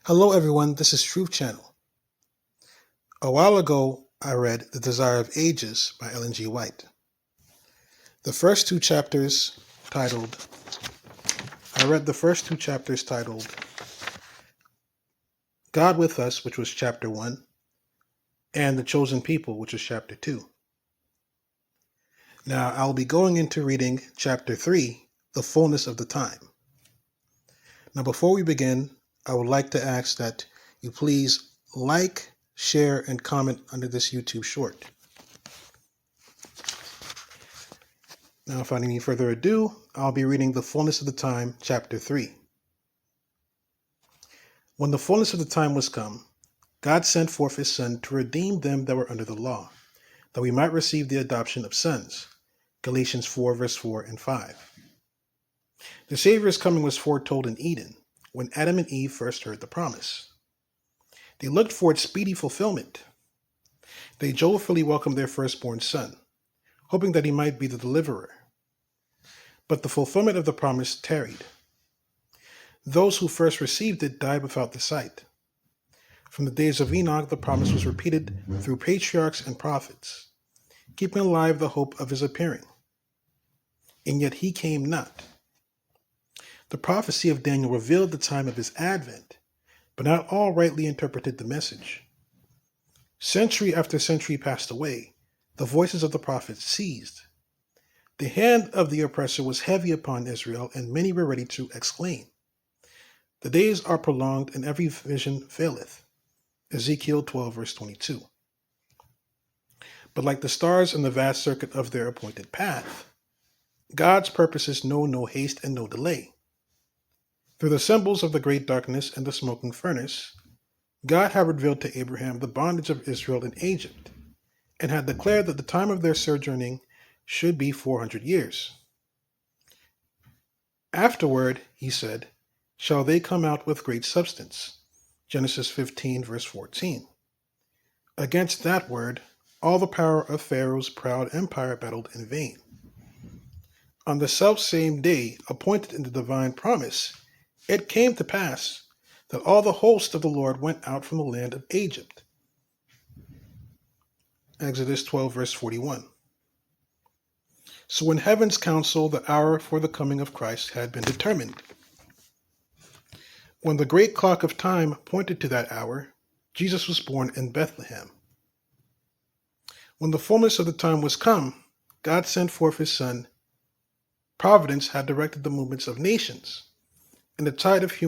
Hello, everyone. This is Truth Channel. A while ago, I read The Desire of Ages by Ellen G. White. The first two chapters titled, God with Us, which was chapter 1, and The Chosen People, which was chapter 2. Now, I'll be going into reading chapter 3, The Fullness of the Time. Now, before we begin, I would like to ask that you please like, share, and comment under this YouTube short. Now, without any further ado, I'll be reading The Fullness of the Time, chapter 3. When the fullness of the time was come, God sent forth his Son to redeem them that were under the law, that we might receive the adoption of sons. Galatians 4, verse 4 and 5. The Savior's coming was foretold in Eden, when Adam and Eve first heard the promise. They looked for its speedy fulfillment. They joyfully welcomed their firstborn son, hoping that he might be the deliverer. But the fulfillment of the promise tarried. Those who first received it died without the sight. From the days of Enoch, the promise was repeated through patriarchs and prophets, keeping alive the hope of his appearing. And yet he came not. The prophecy of Daniel revealed the time of his advent, but not all rightly interpreted the message. Century after century passed away. The voices of the prophets ceased. The hand of the oppressor was heavy upon Israel, and many were ready to exclaim, "The days are prolonged, and every vision faileth." Ezekiel 12, verse 22. But like the stars in the vast circuit of their appointed path, God's purposes know no haste and no delay. Through the symbols of the great darkness and the smoking furnace, God had revealed to Abraham the bondage of Israel in Egypt, and had declared that the time of their sojourning should be 400 years. Afterward, he said, shall they come out with great substance. Genesis 15, verse 14. Against that word, all the power of Pharaoh's proud empire battled in vain. On the selfsame day appointed in the divine promise, it came to pass that all the host of the Lord went out from the land of Egypt. Exodus 12, verse 41. So in heaven's council, the hour for the coming of Christ had been determined. When the great clock of time pointed to that hour, Jesus was born in Bethlehem. When the fullness of the time was come, God sent forth his Son. Providence had directed the movements of nations, and the tide of human